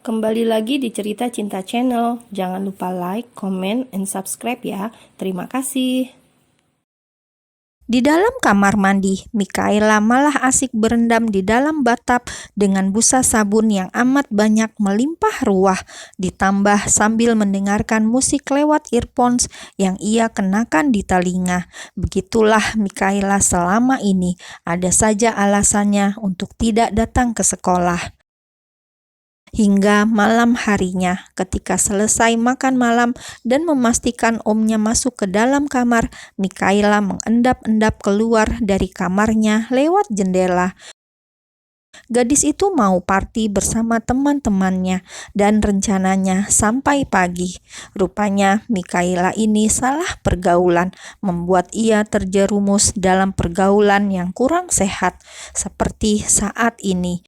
Kembali lagi di Cerita Cinta Channel. Jangan lupa like, comment, and subscribe ya. Terima kasih. Di dalam kamar mandi, Mikaela malah asik berendam di dalam bathtub dengan busa sabun yang amat banyak melimpah ruah, ditambah sambil mendengarkan musik lewat earphones yang ia kenakan di telinga. Begitulah Mikaela selama ini, ada saja alasannya untuk tidak datang ke sekolah. Hingga malam harinya, ketika selesai makan malam dan memastikan omnya masuk ke dalam kamar, Mikaela mengendap-endap keluar dari kamarnya lewat jendela. Gadis itu mau party bersama teman-temannya dan rencananya sampai pagi. Rupanya Mikaela ini salah pergaulan, membuat ia terjerumus dalam pergaulan yang kurang sehat, seperti saat ini.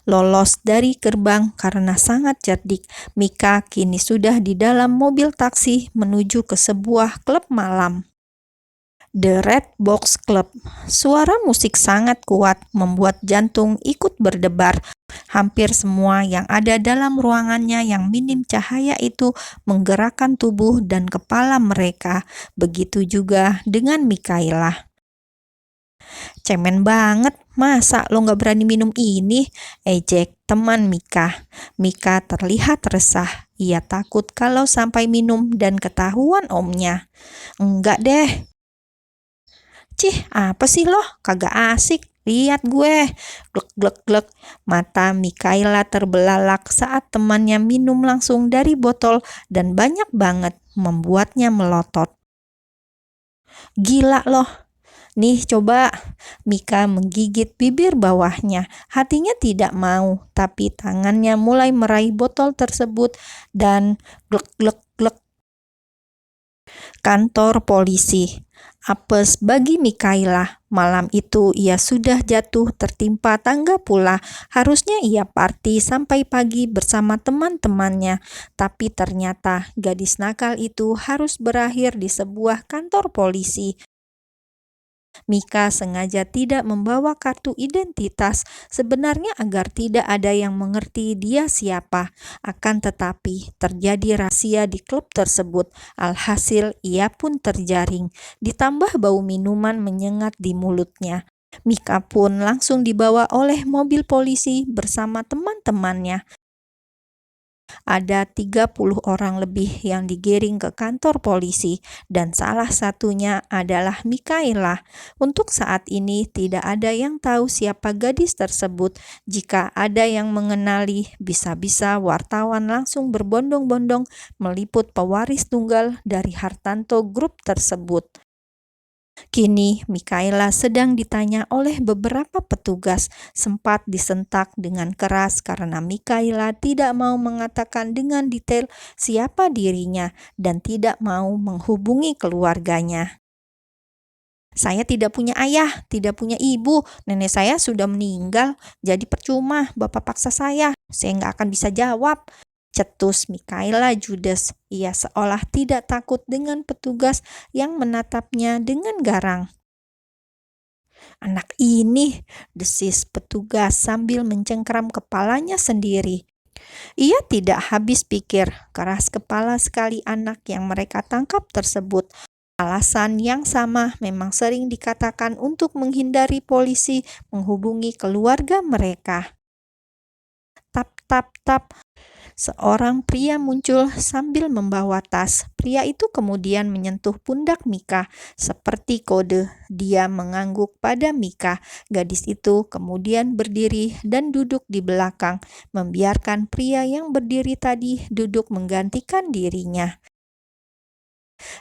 Lolos dari gerbang karena sangat cerdik, Mika kini sudah di dalam mobil taksi menuju ke sebuah klub malam. The Red Box Club. Suara musik sangat kuat membuat jantung ikut berdebar. Hampir semua yang ada dalam ruangannya yang minim cahaya itu menggerakkan tubuh dan kepala mereka. Begitu juga dengan Mikaela. "Cemen banget, masa lo gak berani minum ini?" ejek teman Mika. Mika terlihat resah. Ia takut kalau sampai minum dan ketahuan omnya. "Enggak deh." "Cih, apa sih lo? Kagak asik. Lihat gue." Glek glek glek. Mata Mikaela terbelalak saat temannya minum langsung dari botol dan banyak banget, membuatnya melotot. "Gila loh. Nih coba." Mika menggigit bibir bawahnya. Hatinya tidak mau, tapi tangannya mulai meraih botol tersebut dan glek glek glek. Kantor polisi. Apes bagi Mikaela. Malam itu ia sudah jatuh tertimpa tangga pula. Harusnya ia party sampai pagi bersama teman-temannya. Tapi ternyata gadis nakal itu harus berakhir di sebuah kantor polisi. Mika sengaja tidak membawa kartu identitas, sebenarnya agar tidak ada yang mengerti dia siapa. Akan tetapi, terjadi rahasia di klub tersebut. Alhasil, ia pun terjaring. Ditambah bau minuman menyengat di mulutnya. Mika pun langsung dibawa oleh mobil polisi bersama teman-temannya. Ada 30 orang lebih yang digiring ke kantor polisi dan salah satunya adalah Mikaela. Untuk saat ini tidak ada yang tahu siapa gadis tersebut. Jika ada yang mengenali, bisa-bisa wartawan langsung berbondong-bondong meliput pewaris tunggal dari Hartanto Group tersebut. Kini Mikaela sedang ditanya oleh beberapa petugas. Sempat disentak dengan keras karena Mikaela tidak mau mengatakan dengan detail siapa dirinya dan tidak mau menghubungi keluarganya. "Saya tidak punya ayah, tidak punya ibu, nenek saya sudah meninggal, jadi percuma bapak paksa saya nggak akan bisa jawab," cetus Mikaela judes. Ia seolah tidak takut dengan petugas yang menatapnya dengan garang. "Anak ini," desis petugas sambil mencengkram kepalanya sendiri. Ia tidak habis pikir, keras kepala sekali anak yang mereka tangkap tersebut. Alasan yang sama memang sering dikatakan untuk menghindari polisi menghubungi keluarga mereka. Tap tap tap. Seorang pria muncul sambil membawa tas. Pria itu kemudian menyentuh pundak Mika seperti kode. Dia mengangguk pada Mika. Gadis itu kemudian berdiri dan duduk di belakang, membiarkan pria yang berdiri tadi duduk menggantikan dirinya.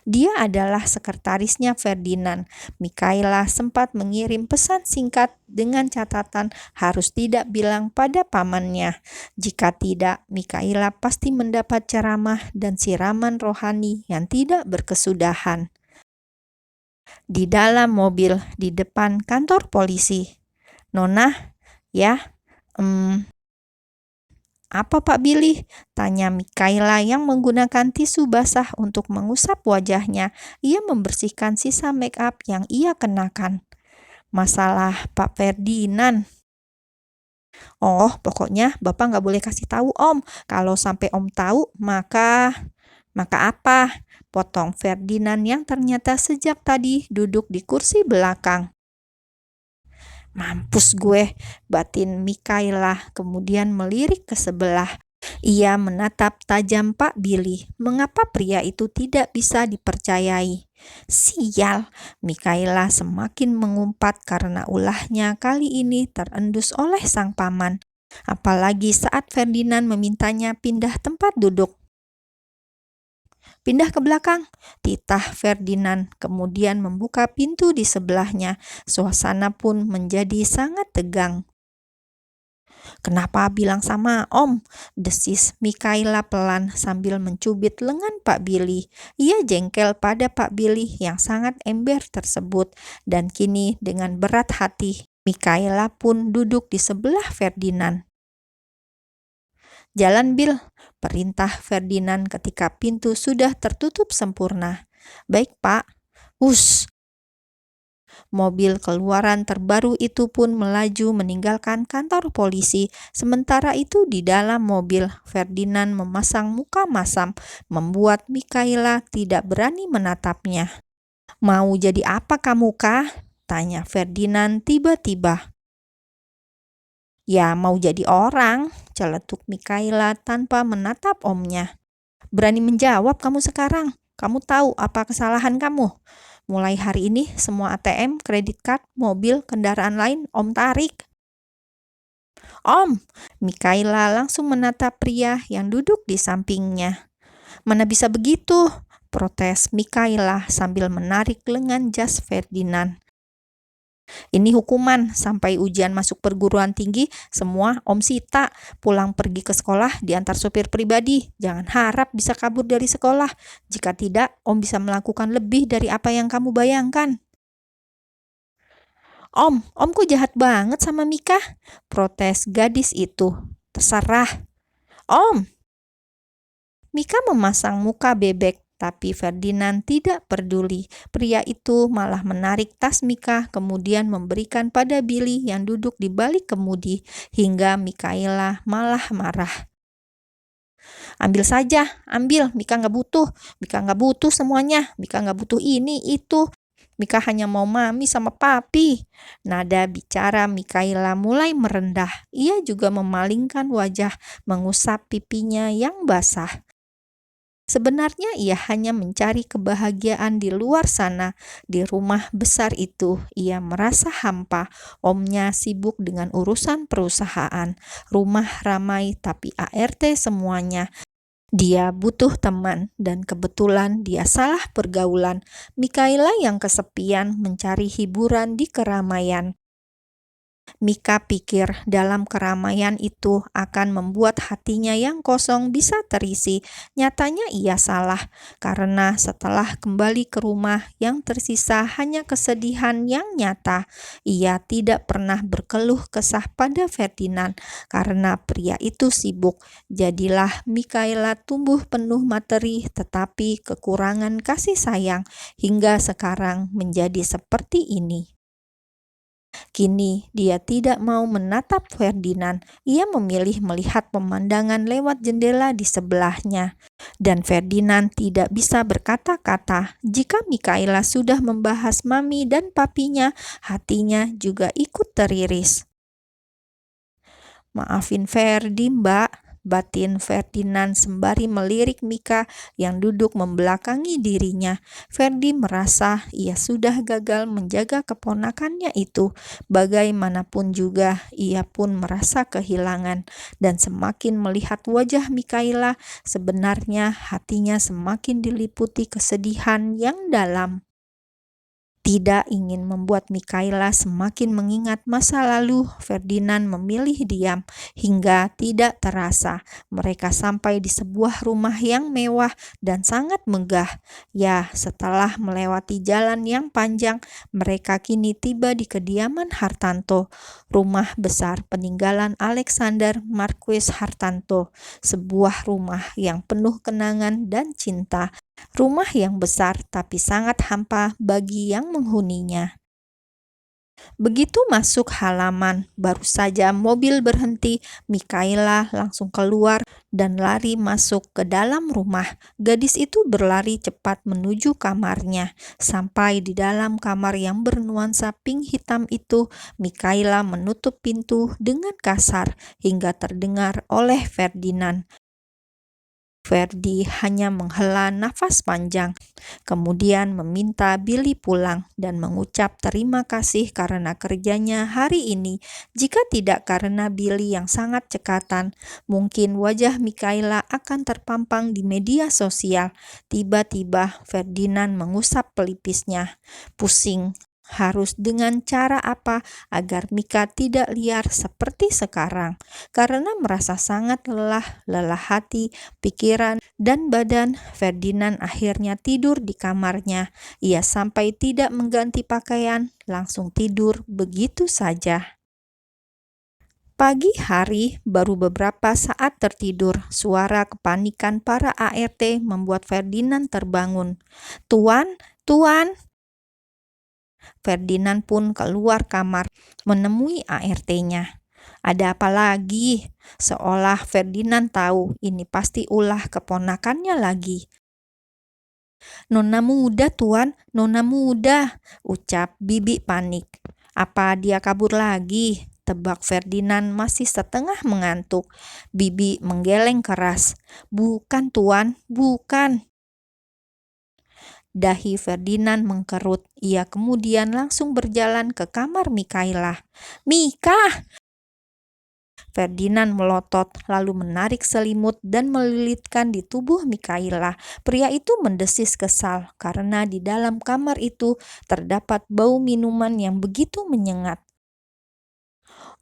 Dia adalah sekretarisnya Ferdinand. Mikaela sempat mengirim pesan singkat dengan catatan harus tidak bilang pada pamannya. Jika tidak, Mikaela pasti mendapat ceramah dan siraman rohani yang tidak berkesudahan. Di dalam mobil di depan kantor polisi. "Nona, ya, apa Pak Billy?" tanya Mikaela yang menggunakan tisu basah untuk mengusap wajahnya. Ia membersihkan sisa make up yang ia kenakan. "Masalah Pak Ferdinand." Oh, pokoknya Bapak nggak boleh kasih tahu Om. Kalau sampai Om tahu, maka apa? Potong Ferdinand yang ternyata sejak tadi duduk di kursi belakang. Mampus gue, batin Mikaela kemudian melirik ke sebelah. Ia menatap tajam Pak Billy. Mengapa pria itu tidak bisa dipercayai? Sial, Mikaela semakin mengumpat karena ulahnya kali ini terendus oleh sang paman. Apalagi saat Ferdinand memintanya pindah tempat duduk. Pindah ke belakang, titah Ferdinand, kemudian membuka pintu di sebelahnya. Suasana pun menjadi sangat tegang. Kenapa bilang sama Om? Desis Mikaela pelan sambil mencubit lengan Pak Billy. Ia jengkel pada Pak Billy yang sangat ember tersebut. Dan kini dengan berat hati, Mikaela pun duduk di sebelah Ferdinand. Jalan Bill, perintah Ferdinand ketika pintu sudah tertutup sempurna. Baik Pak. Hush. Mobil keluaran terbaru itu pun melaju meninggalkan kantor polisi. Sementara itu di dalam mobil, Ferdinand memasang muka masam, membuat Mikaela tidak berani menatapnya. Mau jadi apa kamu kah? Tanya Ferdinand tiba-tiba. Ya mau jadi orang, celetuk Mikaela tanpa menatap omnya. Berani menjawab kamu sekarang. Kamu tahu apa kesalahan kamu? Mulai hari ini semua ATM, kredit card, mobil, kendaraan lain Om tarik. Om, Mikaela langsung menatap pria yang duduk di sampingnya. Mana bisa begitu? Protes Mikaela sambil menarik lengan jas Ferdinand. Ini hukuman sampai ujian masuk perguruan tinggi, semua Om sita. Pulang pergi ke sekolah diantar sopir pribadi. Jangan harap bisa kabur dari sekolah. Jika tidak, Om bisa melakukan lebih dari apa yang kamu bayangkan. Om kok jahat banget sama Mika? Protes gadis itu. Terserah. Om! Mika memasang muka bebek, tapi Ferdinand tidak peduli. Pria itu malah menarik tas Mika, kemudian memberikan pada Billy yang duduk di balik kemudi, hingga Mikaela malah marah. Ambil saja, ambil. Mika nggak butuh. Mika nggak butuh semuanya. Mika nggak butuh ini, itu. Mika hanya mau mami sama papi. Nada bicara Mikaela mulai merendah. Ia juga memalingkan wajah, mengusap pipinya yang basah. Sebenarnya ia hanya mencari kebahagiaan di luar sana. Di rumah besar itu, ia merasa hampa. Omnya sibuk dengan urusan perusahaan. Rumah ramai tapi ART semuanya. Dia butuh teman dan kebetulan dia salah pergaulan. Mikaela yang kesepian mencari hiburan di keramaian. Mika pikir dalam keramaian itu akan membuat hatinya yang kosong bisa terisi. Nyatanya ia salah, karena setelah kembali ke rumah yang tersisa hanya kesedihan yang nyata. Ia tidak pernah berkeluh kesah pada Ferdinand, karena pria itu sibuk. Jadilah Mikaela tumbuh penuh materi tetapi kekurangan kasih sayang, hingga sekarang menjadi seperti ini. Kini dia tidak mau menatap Ferdinand. Ia memilih melihat pemandangan lewat jendela di sebelahnya. Dan Ferdinand tidak bisa berkata-kata. Jika Mikaela sudah membahas mami dan papinya, hatinya juga ikut teriris. Maafin Ferdi, Mbak, batin Ferdinand sembari melirik Mika yang duduk membelakangi dirinya. Ferdi merasa ia sudah gagal menjaga keponakannya itu. Bagaimanapun juga, ia pun merasa kehilangan. Dan semakin melihat wajah Mikaela, sebenarnya hatinya semakin diliputi kesedihan yang dalam. Tidak ingin membuat Mikaela semakin mengingat masa lalu, Ferdinand memilih diam. Hingga tidak terasa, mereka sampai di sebuah rumah yang mewah dan sangat megah. Ya, setelah melewati jalan yang panjang, mereka kini tiba di kediaman Hartanto, rumah besar peninggalan Alexander Marquis Hartanto. Sebuah rumah yang penuh kenangan dan cinta. Rumah yang besar tapi sangat hampa bagi yang menghuninya. Begitu masuk halaman, baru saja mobil berhenti, Mikaela langsung keluar dan lari masuk ke dalam rumah. Gadis itu berlari cepat menuju kamarnya. Sampai di dalam kamar yang bernuansa pink hitam itu, Mikaela menutup pintu dengan kasar hingga terdengar oleh Ferdinand. Ferdi hanya menghela nafas panjang, kemudian meminta Billy pulang dan mengucap terima kasih karena kerjanya hari ini. Jika tidak karena Billy yang sangat cekatan, mungkin wajah Mikaela akan terpampang di media sosial. Tiba-tiba Ferdinand mengusap pelipisnya. Pusing. Harus dengan cara apa agar Mika tidak liar seperti sekarang? Karena merasa sangat lelah hati, pikiran, dan badan, Ferdinand akhirnya tidur di kamarnya. Ia sampai tidak mengganti pakaian, langsung tidur begitu saja. Pagi hari, baru beberapa saat tertidur, suara kepanikan para ART membuat Ferdinand terbangun. "Tuan, Tuan!" Ferdinand pun keluar kamar menemui ART-nya. "Ada apa lagi?" Seolah Ferdinand tahu ini pasti ulah keponakannya lagi. "Nona muda, Tuan, Nona muda," ucap Bibi panik. "Apa dia kabur lagi?" tebak Ferdinand masih setengah mengantuk. Bibi menggeleng keras. "Bukan, Tuan, bukan." Dahi Ferdinand mengkerut. Ia kemudian langsung berjalan ke kamar Mikaela. "Mika!" Ferdinand melotot, lalu menarik selimut dan melilitkan di tubuh Mikaela. Pria itu mendesis kesal karena di dalam kamar itu terdapat bau minuman yang begitu menyengat.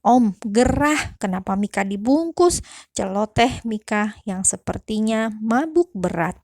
"Om, gerah, kenapa Mika dibungkus?" celoteh Mika yang sepertinya mabuk berat.